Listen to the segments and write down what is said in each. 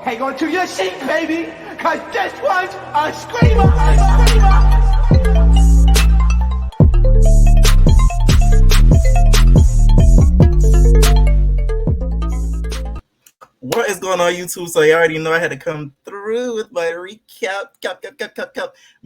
hang on to your seat, baby, because this one's a screamer. What is going on, YouTube? So you already know I had to come through with my recap.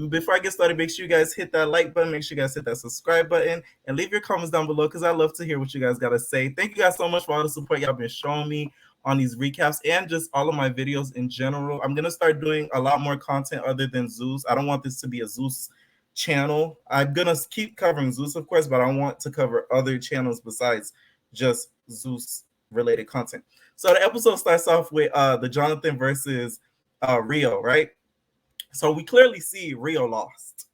Before I get started, make sure you guys hit that like button. Make sure you guys hit that subscribe button. And leave your comments down below because I love to hear what you guys got to say. Thank you guys so much for all the support y'all been showing me on these recaps and just all of my videos in general. I'm going to start doing a lot more content other than Zeus. I don't want this to be a Zeus channel. I'm going to keep covering Zeus, of course, but I want to cover other channels besides just Zeus related content. So the episode starts off with the Jonathan versus Rio, right? So we clearly see Rio lost.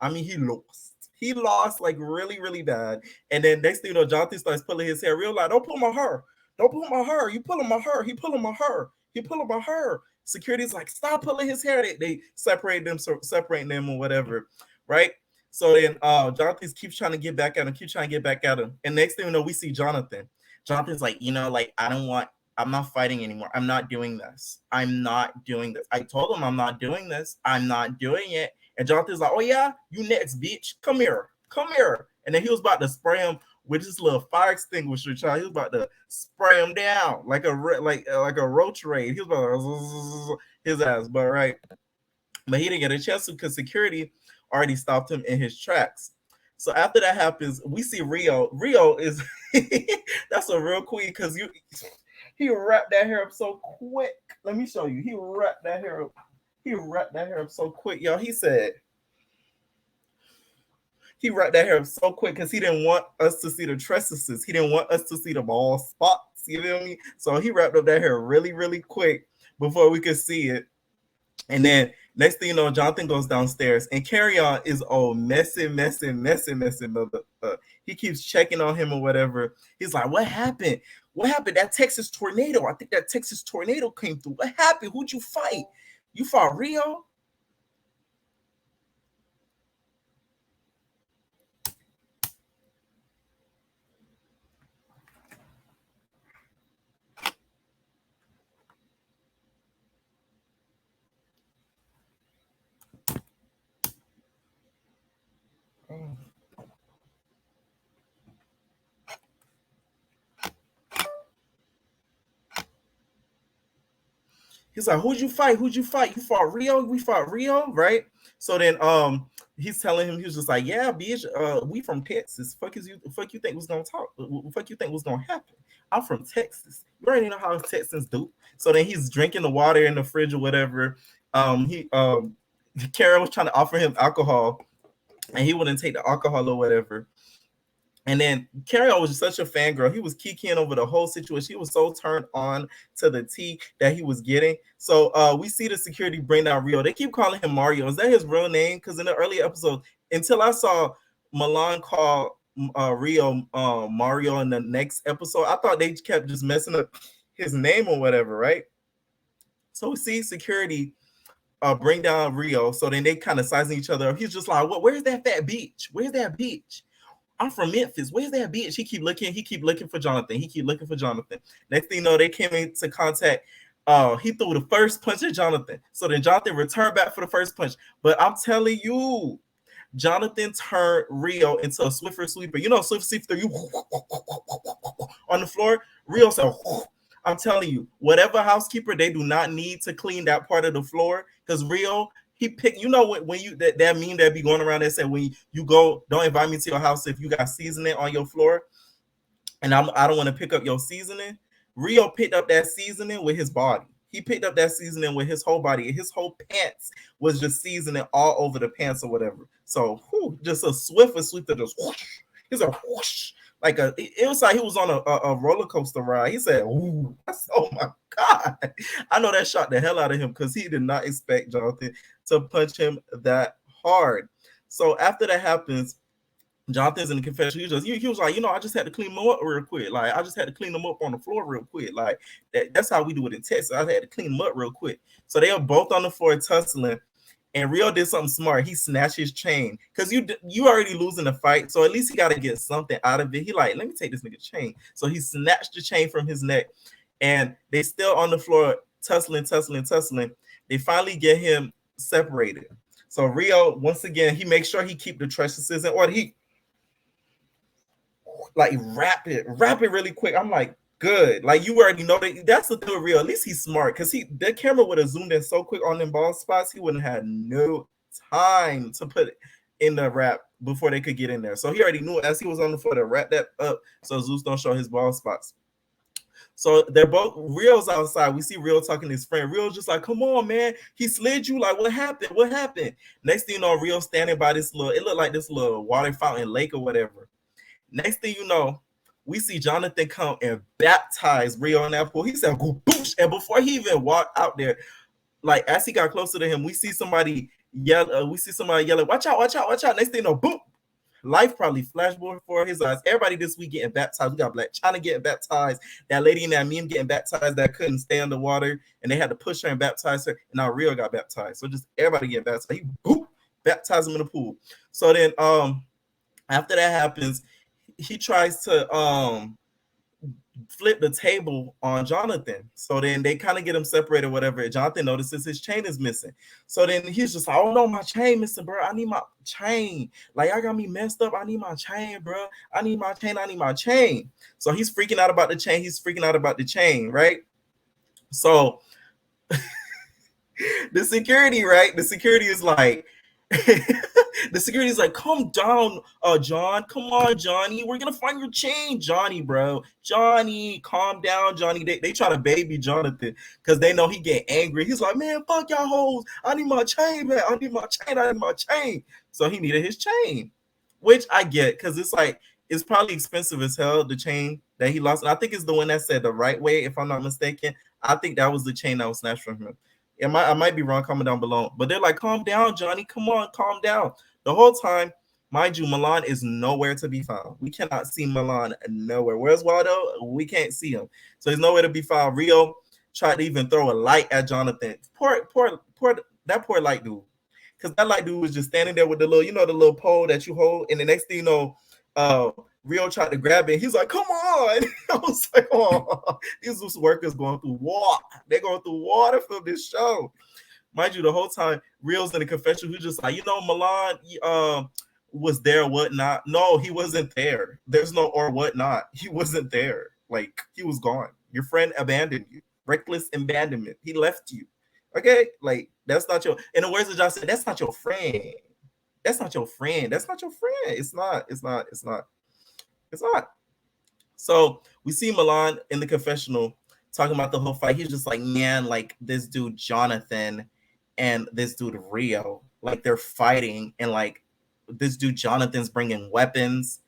I mean, he lost. He lost like really, really bad. And then next thing you know, Jonathan starts pulling his hair. Rio like, don't pull my hair. Don't pull my hair. You pulling my hair. He pulling my hair. He pulling my hair. Security's like, stop pulling his hair. They separate them, separating them or whatever, right? So then Jonathan keeps trying to get back at him, And next thing you know, we see Jonathan. Jonathan's like, I'm not fighting anymore. I'm not doing this. I told him I'm not doing this. I'm not doing it. And Jonathan's like, oh yeah, you next, bitch. Come here. And then he was about to spray him with his little fire extinguisher, child. He was about to spray him down like a roach raid. He was about to his ass, but right. But he didn't get a chance to because security already stopped him in his tracks. So after that happens, we see Rio. Rio is that's a real queen because he wrapped that hair up so quick. Let me show you. He wrapped that hair up so quick, y'all. He said he wrapped that hair up so quick because he didn't want us to see the tresses. He didn't want us to see the bald spots. You feel me? So he wrapped up that hair really, really quick before we could see it. And then next thing you know, Jonathan goes downstairs and Carry On is messing. He keeps checking on him or whatever. He's like, what happened? What happened? That Texas tornado. I think that Texas tornado came through. What happened? Who'd you fight? You fought Rio? He's like, who'd you fight? You fought Rio? We fought Rio, right? So then he's telling him, he was just like, yeah, bitch, we from Texas. Fuck you think was gonna talk? Fuck you think was gonna happen? I'm from Texas. You already know how Texans do. So then he's drinking the water in the fridge or whatever. Karen was trying to offer him alcohol and he wouldn't take the alcohol or whatever. And then Carry On was just such a fangirl. He was kikiing over the whole situation. He was so turned on to the tea that he was getting. So we see the security bring down Rio. They keep calling him Mario. Is that his real name? Because in the early episode, until I saw Milan call Rio Mario in the next episode, I thought they kept just messing up his name or whatever, right? So we see security bring down Rio. So then they kind of sizing each other up. He's just like, where's that fat bitch? Where's that bitch? I'm from Memphis. Where's that bitch? He keep looking for Jonathan. Next thing you know, they came into contact. He threw the first punch at Jonathan. So then Jonathan returned back for the first punch. But I'm telling you, Jonathan turned Rio into a Swiffer sweeper. You know, Swiffer sweeper, you on the floor. Rio said, I'm telling you, whatever housekeeper, they do not need to clean that part of the floor because Rio, he picked, you know, when you that meme that be going around that said when you go, don't invite me to your house if you got seasoning on your floor, and I don't want to pick up your seasoning. Rio picked up that seasoning with his body. He picked up that seasoning with his whole body. His whole pants was just seasoning all over the pants or whatever. So just a swift that just whoosh. He's a whoosh. Like it was like he was on a roller coaster ride. He said, "Ooh, oh my god!" I know that shocked the hell out of him because he did not expect Jonathan to punch him that hard. So after that happens, Jonathan's in the confession. He was like, I just had to clean them up real quick. Like I just had to clean them up on the floor real quick. Like that's how we do it in Texas. I had to clean them up real quick. So they are both on the floor tussling. And Rio did something smart. He snatched his chain because you already losing the fight. So at least he got to get something out of it. He let me take this nigga chain. So he snatched the chain from his neck, and they still on the floor tussling. They finally get him separated. So Rio, once again, he makes sure he keep the treasuries in order. He like rap it really quick. I'm like, good. Like you already know that's the thing with Rio. At least he's smart because the camera would have zoomed in so quick on them ball spots, he wouldn't have had no time to put it in the rap before they could get in there. So he already knew as he was on the floor to wrap that up so Zeus don't show his ball spots. So they're both Rio's outside. We see Rio talking to his friend. Rio's just like, come on, man. He slid you. Like, what happened? What happened? Next thing you know, Rio standing by this little, it looked like this little water fountain lake or whatever. Next thing you know, we see Jonathan come and baptize Rio in that pool. He said, go boosh. And before he even walked out there, like as he got closer to him, we see somebody yell, yelling, watch out. Next thing you know, boom. Life probably flashed before his eyes. Everybody this week getting baptized. We got Black China getting baptized. That lady in that meme getting baptized that couldn't stay underwater, and they had to push her and baptize her. And now Rio got baptized. So just everybody getting baptized. He boop, baptized him in the pool. So then after that happens, he tries to flip the table on Jonathan. So then they kind of get him separated, whatever. Jonathan notices his chain is missing. So then he's just like, oh no, my chain missing, bro. I need my chain. Like, I got me messed up. I need my chain, bro. I need my chain. So he's freaking out about the chain. Right? So the security is like, the security is like, come down, John. Come on, Johnny. We're gonna find your chain, Johnny, bro. Johnny, calm down, Johnny. They try to baby Jonathan because they know he get angry. He's like, man, fuck y'all hoes. I need my chain, man. I need my chain. So he needed his chain, which I get because it's like it's probably expensive as hell, the chain that he lost. And I think it's the one that said the right way, if I'm not mistaken. I think that was the chain that was snatched from him. I might be wrong. Comment down below. But they're like, calm down, Johnny. Come on, calm down. The whole time, mind you, Milan is nowhere to be found. We cannot see Milan nowhere. Where's Waldo? We can't see him. So he's nowhere to be found. Rio tried to even throw a light at Jonathan. Poor light dude. Because that light dude was just standing there with the little pole that you hold. And the next thing you know, Rio tried to grab it. He's like, come on. I was like, oh, these workers going through water. They're going through water for this show. Mind you, the whole time, Rio's in the confession. He's just like, Milan was there or whatnot. No, he wasn't there. There's no or whatnot. He wasn't there. Like, he was gone. Your friend abandoned you. Reckless abandonment. He left you. Okay? Like, that's not your, in the words of John said, that's not your friend. That's not your friend. That's not your friend. It's not. So we see Milan in the confessional talking about the whole fight. He's just like, man, like this dude Jonathan and this dude Rio, like they're fighting, and like this dude Jonathan's bringing weapons,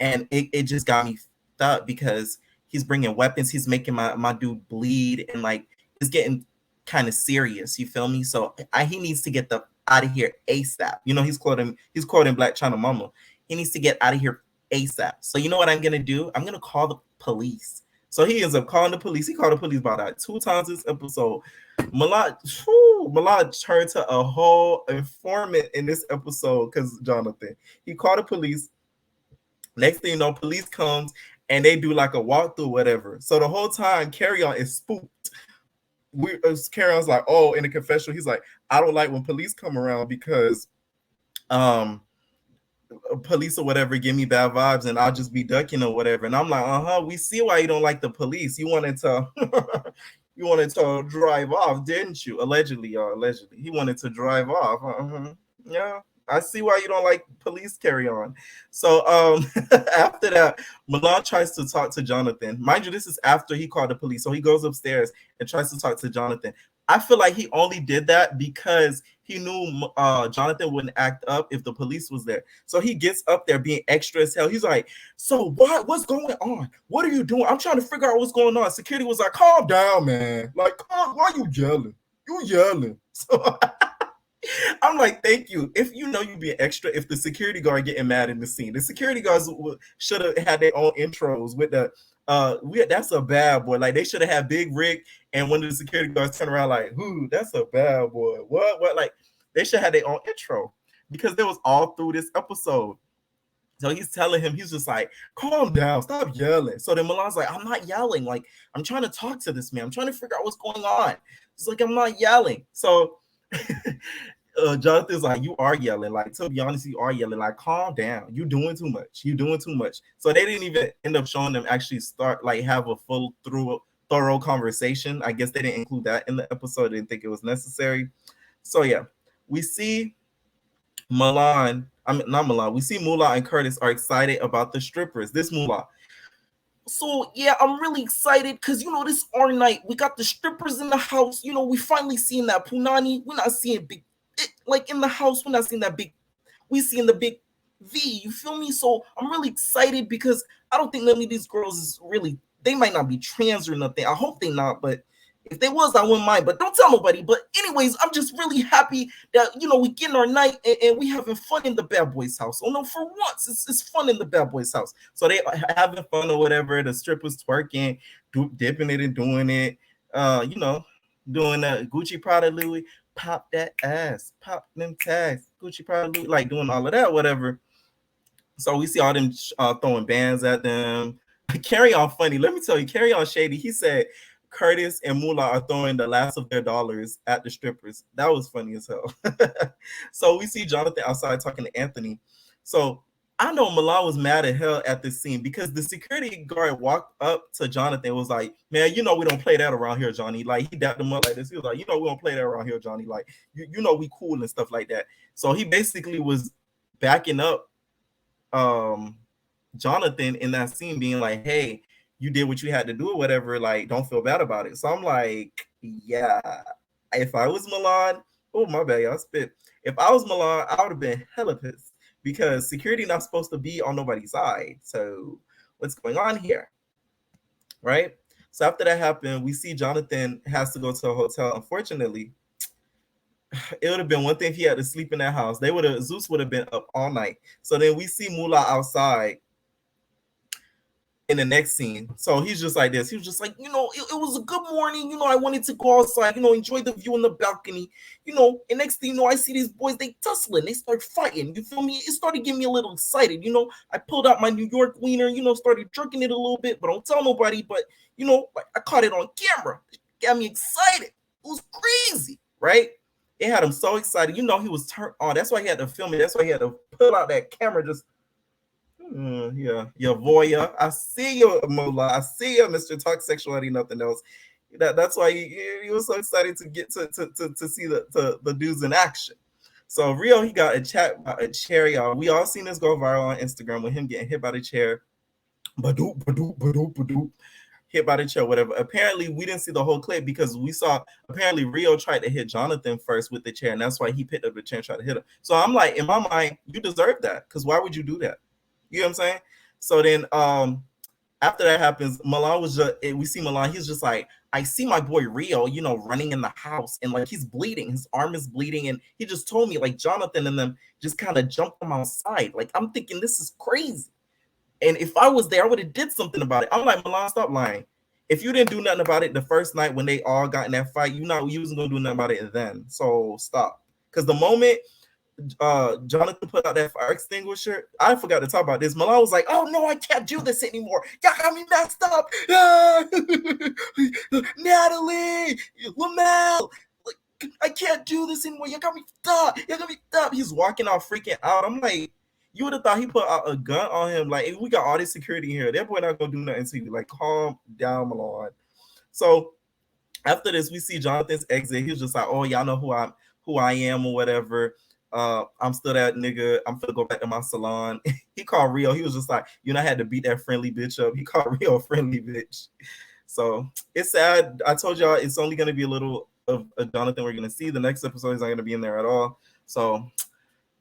and it just got me up because he's bringing weapons. He's making my dude bleed, and like it's getting kind of serious. You feel me? So he needs to get the out of here ASAP. He's quoting Black China Mama. He needs to get out of here ASAP. So you know what I'm gonna do? I'm gonna call the police. So he ends up calling the police. He called the police about that 2 times this episode. Milan turned to a whole informant in this episode because Jonathan. He called the police. Next thing you know, police comes and they do like a walkthrough, whatever. So the whole time, Carry On is spooked. Carry On's like, oh, in the confessional, he's like, I don't like when police come around because police or whatever give me bad vibes and I'll just be ducking or whatever. And I'm like, we see why you don't like the police. You wanted to drive off, didn't you? Allegedly. He wanted to drive off. Yeah, I see why you don't like police. Carry On. So after that, Milan tries to talk to Jonathan. Mind you, this is after he called the police. So he goes upstairs and tries to talk to Jonathan. I feel like he only did that because he knew Jonathan wouldn't act up if the police was there. So he gets up there being extra as hell. He's like, so what's going on? What are you doing? I'm trying to figure out what's going on. Security was like, calm down, man. Like, why are you yelling? You yelling. So I'm like, thank you. If you be extra, if the security guard getting mad in the scene, the security guards should have had their own intros with the that's a bad boy. Like they should have had Big Rick and one of the security guards turn around like, that's a bad boy. What? Like they should have their own intro because they was all through this episode. So he's telling him, he's just like, calm down, stop yelling. So then Milan's like, I'm not yelling. Like, I'm trying to talk to this man. I'm trying to figure out what's going on. He's like, I'm not yelling. So Jonathan's like, you are yelling. Like, to be honest, you are yelling. Like, calm down. You doing too much. You doing too much. So they didn't even end up showing them actually start, like, have a full thorough conversation. I guess they didn't include that in the episode. They didn't think it was necessary. So yeah, we see Milan, I mean not Milan, we see Moolah and Curtis are excited about the strippers. This Moolah. So yeah, I'm really excited because this our night. We got the strippers in the house. We finally seeing that Punani. We're not seeing big like in the house, we're not seeing that big, we seeing the big V, you feel me? So I'm really excited because I don't think none of these girls is really, they might not be trans or nothing. I hope they not, but if they was, I wouldn't mind, but don't tell nobody. But anyways, I'm just really happy that, we getting our night and we having fun in the bad boys house. Oh no, for once, it's fun in the bad boys house. So they having fun or whatever. The strippers twerking, dipping it and doing it, doing the Gucci Prada Louis, pop that ass, pop them tags, Gucci Prada Louis, like doing all of that, whatever. So we see all them throwing bands at them. Carry on funny. Let me tell you, Carry on shady. He said Curtis and Moolah are throwing the last of their dollars at the strippers. That was funny as hell. So we see Jonathan outside talking to Anthony. So I know Milan was mad at hell at this scene because the security guard walked up to Jonathan and was like, man, we don't play that around here, Johnny. Like, he dapped him up like this. He was like, we don't play that around here, Johnny. Like, we cool and stuff like that. So he basically was backing up Jonathan in that scene, being like, hey, you did what you had to do or whatever, like, don't feel bad about it. So I'm like, yeah, if I was Milan, oh my bad, y'all spit. If I was Milan, I would have been hella pissed because security not supposed to be on nobody's side. So what's going on here? Right? So after that happened, we see Jonathan has to go to a hotel. Unfortunately, it would have been one thing if he had to sleep in that house. Zeus would have been up all night. So then we see Moolah outside in the next scene. So he's just like this. He was just like, it was a good morning. I wanted to go outside, enjoy the view on the balcony, and next thing I see these boys, they tussling, they start fighting. You feel me? It started getting me a little excited. I pulled out my New York wiener, started jerking it a little bit, but don't tell nobody. But, like, I caught it on camera. It got me excited. It was crazy, right? It had him so excited. He was turned on. That's why he had to film it. That's why he had to pull out that camera just yeah, voyeur. I see you, Mola. I see you, Mr. Talk Sexuality, nothing else. That's why he was so excited to get to see the dudes in action. So Rio, he got a chair, y'all. We all seen this go viral on Instagram with him getting hit by the chair. Badoop, badoop, badoop, badoop. Hit by the chair, whatever. Apparently, we didn't see the whole clip because we saw apparently Rio tried to hit Jonathan first with the chair, and that's why he picked up the chair and tried to hit him. So I'm like, in my mind, you deserve that because why would you do that? You know what I'm saying? So then after that happens, Milan was just, we see Milan, he's just like, I see my boy Rio, running in the house and like he's bleeding, his arm is bleeding, and he just told me like Jonathan and them just kind of jumped him outside. Like, I'm thinking this is crazy. And if I was there, I would have did something about it. I'm like, Milan, stop lying. If you didn't do nothing about it the first night when they all got in that fight, you wasn't gonna do nothing about it then. So stop. Because the moment Jonathan put out that fire extinguisher, I forgot to talk about this. Milan was like, oh no, I can't do this anymore. Y'all got me messed up. Natalie, Lamel, like, I can't do this anymore. You got me stuck. He's walking out freaking out. I'm like, you would have thought he put out a gun on him. Like, hey, we got all this security here. That boy not gonna do nothing to you. Like, calm down, Milan. So after this, we see Jonathan's exit. He was just like, oh, y'all know who I am or whatever. I'm still that nigga. I'm gonna go back to my salon. He called Rio. He was just like, I had to beat that friendly bitch up. He called Rio a friendly bitch. So it's sad. I told y'all it's only gonna be a little of Jonathan we're gonna see. The next episode is not gonna be in there at all. So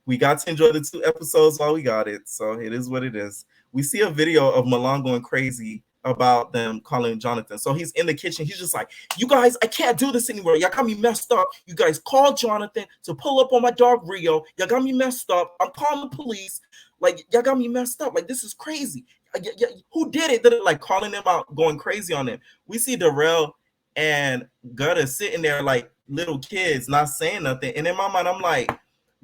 we got to enjoy the 2 episodes while we got it. So it is what it is. We see a video of Milan going crazy about them calling Jonathan. So he's in the kitchen. He's just like, you guys, I can't do this anymore. Y'all got me messed up. You guys called Jonathan to pull up on my dog Rio. Y'all got me messed up. I'm calling the police. Like, y'all got me messed up. Like, this is crazy. Who did it? They're like calling them out, going crazy on them. We see Darrell and Gutta sitting there like little kids, not saying nothing. And in my mind, I'm like,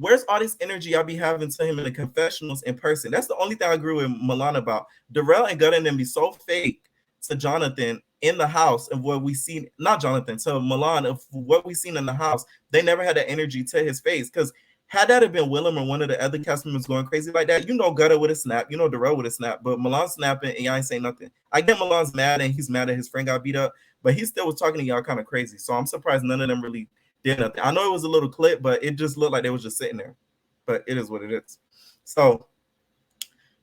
Where's all this energy I be having to him in the confessionals in person? That's the only thing I agree with Milan about. Darrell and Gunna and them be so fake to Jonathan in the house of what we seen, not Jonathan, to Milan of what we seen in the house. They never had that energy to his face. Because had that have been Willem or one of the other cast members going crazy like that, Gunna would have snapped, Darrell would have snapped, but Milan snapping and y'all ain't saying nothing. I get Milan's mad and he's mad that his friend got beat up, but he still was talking to y'all kind of crazy. So I'm surprised none of them really did nothing. I know it was a little clip, but it just looked like they was just sitting there. But it is what it is. So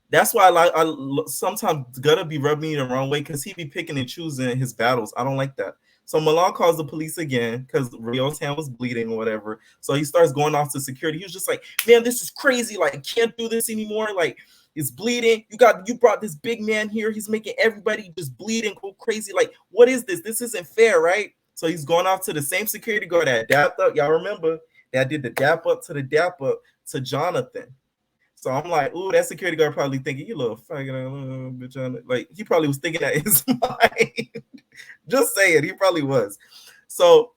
that's why I sometimes Gunna be rubbing me the wrong way because he be picking and choosing his battles. I don't like that. So Milan calls the police again because Rio's hand was bleeding or whatever. So he starts going off to security. He was just like, man, this is crazy. Like, can't do this anymore. Like, it's bleeding. You brought this big man here. He's making everybody just bleed and go crazy. Like, what is this? This isn't fair, right? So he's going off to the same security guard that dapped up. Y'all remember that did the dap up to Jonathan. So I'm like, ooh, that security guard probably thinking, you little faggot, bitch. Like, he probably was thinking that in his mind. Just saying, he probably was. So,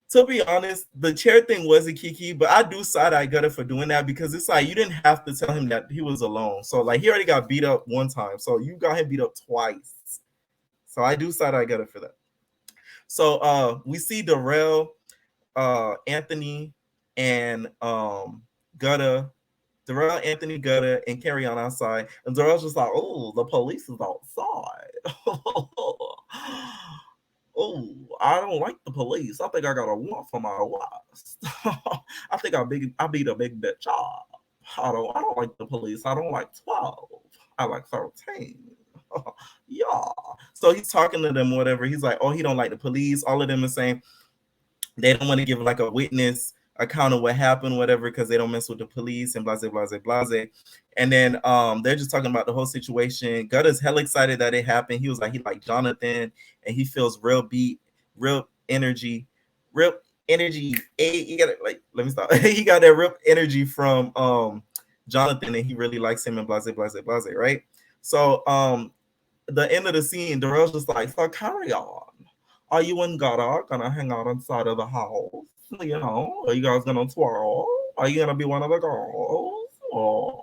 to be honest, the chair thing was a kiki, but I do side-eye Gunna for doing that because it's like, you didn't have to tell him that he was alone. So, like, he already got beat up one time. So, you got him beat up twice. So, I do side-eye Gunna for that. So, we see Darrell, Anthony, and Gunna. Darrell, Anthony, Gunna, and Carry On outside. And Darrell's just like, oh, the police is outside. Oh, I don't like the police. I think I got a warrant for my arrest. I think I beat a big bitch up. I don't like the police. I don't like 12. I like 13. Yeah. So he's talking to them, whatever. He's like, oh, he don't like the police. All of them are saying they don't want to give like a witness account of what happened, whatever, because they don't mess with the police and blase, blase, blase. And then they're just talking about the whole situation. Gunna's hell excited that it happened. He was like, he liked Jonathan and he feels real beat, real energy. Hey, you got it, like, let me stop. He got that real energy from Jonathan and he really likes him and blase, blase, blase, right? So the end of the scene, Darrell's just like, so carry on. Are you and Gunna gonna hang out inside of the house? You know, are you guys gonna twirl? Are you gonna be one of the girls? Oh.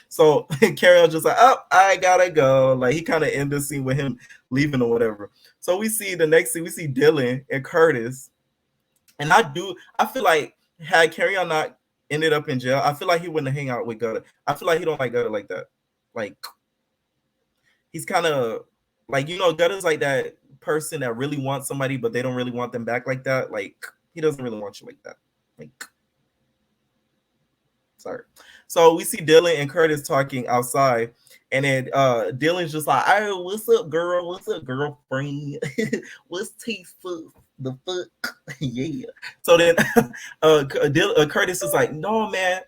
So Carry On just like, oh, I gotta go. Like he kind of end the scene with him leaving or whatever. So we see the next scene, we see Dylan and Curtis. And I feel like had Carry On not ended up in jail, I feel like he wouldn't hang out with Gunna. I feel like he don't like Gunna like that. Like he's kind of like, Gunna's like that person that really wants somebody, but they don't really want them back like that. Like he doesn't really want you like that. Like, sorry. So we see Dylan and Curtis talking outside, and then Dylan's just like, "Hey, what's up, girl? What's up, girlfriend? What's tea for the fuck? Yeah." So then Curtis is like, "No, man."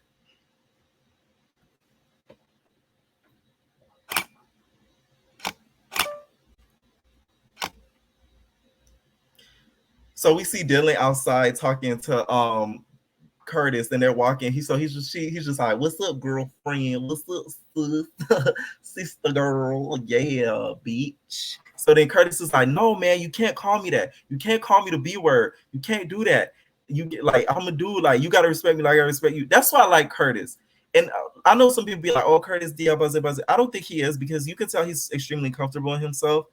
So we see Dylan outside talking to Curtis, and they're walking. He's just like, "What's up, girlfriend? What's up, sister girl? Yeah, bitch." So then Curtis is like, "No, man, you can't call me that. You can't call me the B word. You can't do that. You get like I'm a dude. Like you gotta respect me. Like I gotta respect you." That's why I like Curtis. And I know some people be like, "Oh, Curtis, buzz it. I don't think he is because you can tell he's extremely comfortable in himself.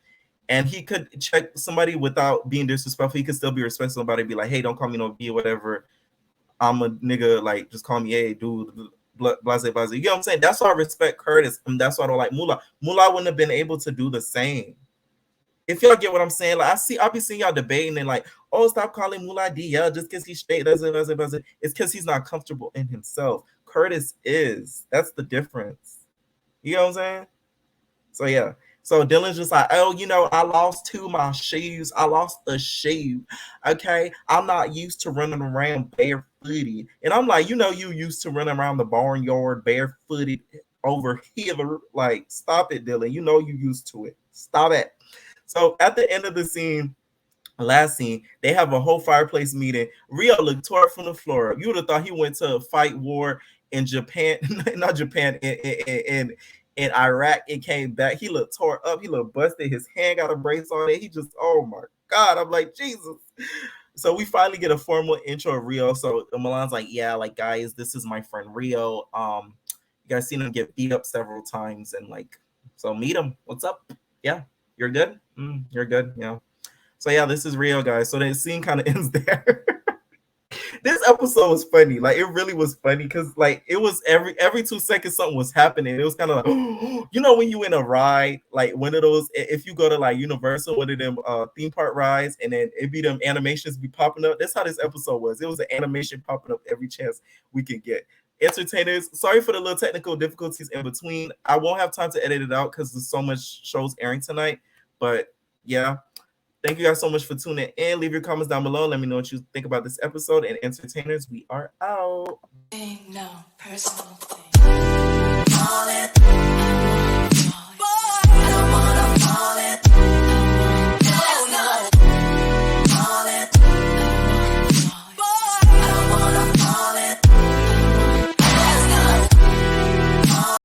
And he could check somebody without being disrespectful. He could still be respectful about it. Be like, hey, don't call me no B or whatever. I'm a nigga. Like, just call me A, dude. Blase, blase. You know what I'm saying? That's why I respect Curtis. And that's why I don't like Moolah. Moolah wouldn't have been able to do the same. If y'all get what I'm saying, like I'll be seeing y'all debating and like, oh, stop calling Moolah D, yeah, just because he's straight, doesn't. It's because he's not comfortable in himself. Curtis is. That's the difference. You know what I'm saying? So yeah. So Dylan's just like, oh, I lost 2 of my shoes. I lost a shoe. Okay. I'm not used to running around barefooted. And I'm like, you used to running around the barnyard barefooted over here. Like, stop it, Dylan. You used to it. Stop it. So at the end of the scene, last scene, they have a whole fireplace meeting. Rio looked tore from the floor. You would have thought he went to a fight war in Japan, not Japan, in Iraq. It came back. He looked tore up. He looked busted. His hand got a brace on it. He just, oh my God. I'm like, Jesus. So we finally get a formal intro of Rio. So Milan's like, yeah, like guys, this is my friend Rio. You guys seen him get beat up several times, and like, so meet him. What's up? Yeah, you're good. You're good. Yeah. So yeah, this is Rio, guys. So the scene kind of ends there. This episode was funny. Like it really was funny because like it was every 2 seconds something was happening. It was kind of like you know when you in a ride, like one of those if you go to like Universal, one of them theme park rides, and then it be them animations be popping up. That's how this episode was. It was an animation popping up every chance we could get. Entertainers, sorry for the little technical difficulties in between. I won't have time to edit it out because there's so much shows airing tonight. But yeah, thank you guys so much for tuning in. Leave your comments down below. Let me know what you think about this episode. And entertainers, we are out. No personal thing.